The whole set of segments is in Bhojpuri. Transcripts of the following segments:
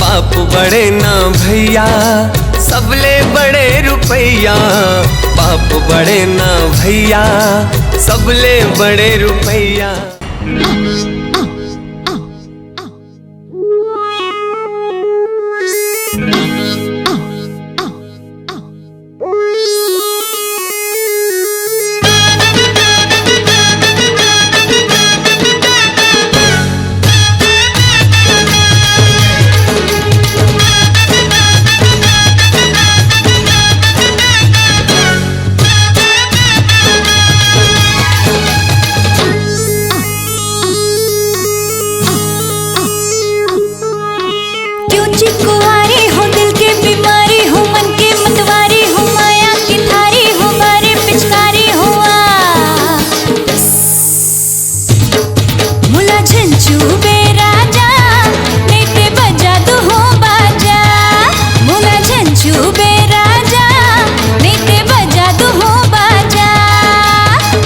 बाप बड़े ना भैया सबले बड़े रुपैया, बाप बड़े ना भैया सबले बड़े रुपैया। कुंवारी हो दिल के बीमारी हो मन के मतवारी हो माया की थारी हो बारे पिचकारी हुआ मुला झंझू बेराजा नेते बजा दो हो बाजा, मुला झंझू बेराजा नेते बजा दो हो बाजा।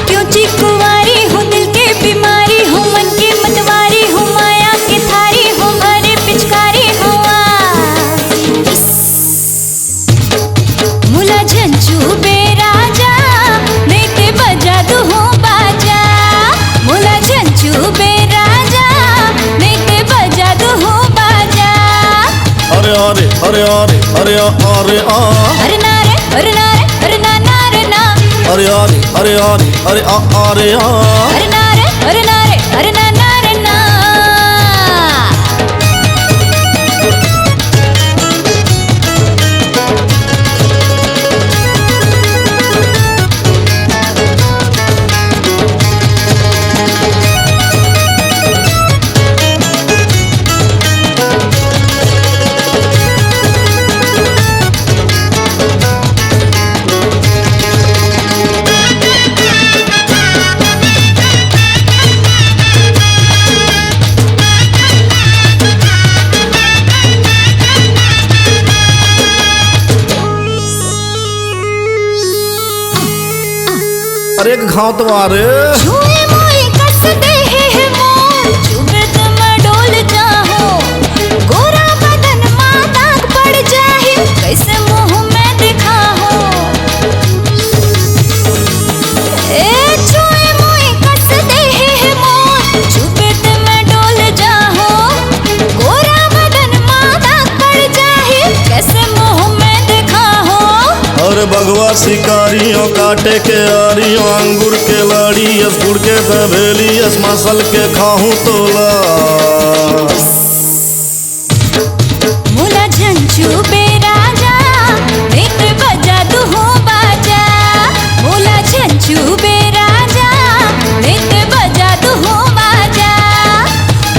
क्यों ची कुंवारी हो दिल के बीमारी हो मन के मतवारी हो माया की थारी हो बारे पिचकारी हुआ मुला झंझू बेराजा नेते बजा दो हो बाजा, मुला झंझू बेराजा नेते बजा दो हो बाजा। अरे अरे अरे अरे अरे अरे अरे नारे अरे नारे अरे ना नारे ना, अरे अरे अरे अरे अरे अरे अरे नारे अरे नारे अरे ना नारे ना। अरे एक घाव तुम्हारे छुए मोई कस दे है मोर छुबे तो मैं डोल जाऊं, गोरा बदन मां दाग पड़ जाए कैसे मुंह में दिखाऊं। ए छुए मोई कस दे है मोर छुबे तो मैं डोल जाऊं, गोरा बदन मां दाग पड़ जाए कैसे मुंह में दिखाऊं। और बगवा शिकारियों काटे के आरियों अंगूर के लाड़ी यस गुड़ के दबेली यस मसल के खाऊं तोला। मुला झंझू बेराजा नेते बजा दो हो बाजा, मुला झंझू बेराजा नेते बजा दो हो बाजा।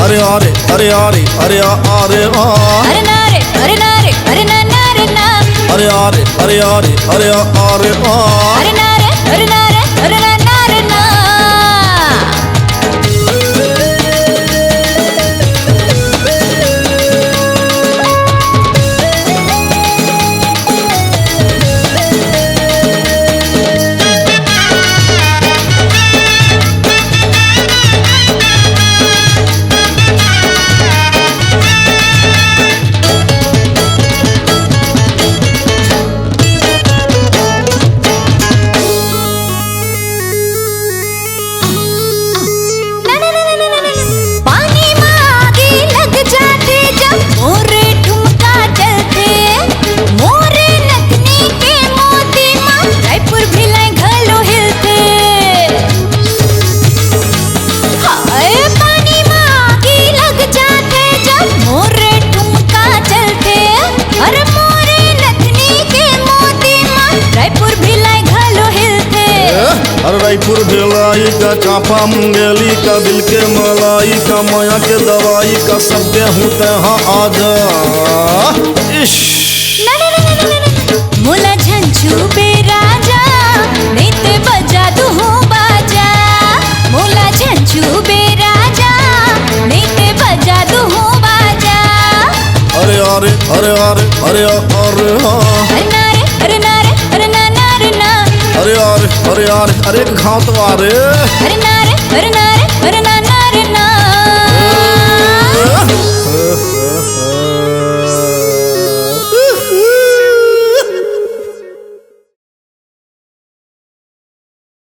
अरे अरे अरे अरे अरे अरे अरे नारे अरे नारे अरे ना नारे ना, अरे अरे अरे अरे अरे अरे अरे नारे अरे नारे अरे ना नारे ना। रायपुर भिलाई का चांपा मुंगेली का दिल के मलाई का माया के दवाई का सब देहूं तहाँ आजा। मुला झंझू बेराजा नेते बजा दो हो बाजा, मुला झंझू बेराजा नेते बजा दो हो बाजा। अरे अरे अरे अरे अरे अरे अरे नारे अरे नारे अरे ना नारे ना, अरे अरे अरे अरे अरे घाव तुम्हारे अरे नारे अरे नारे अरे ना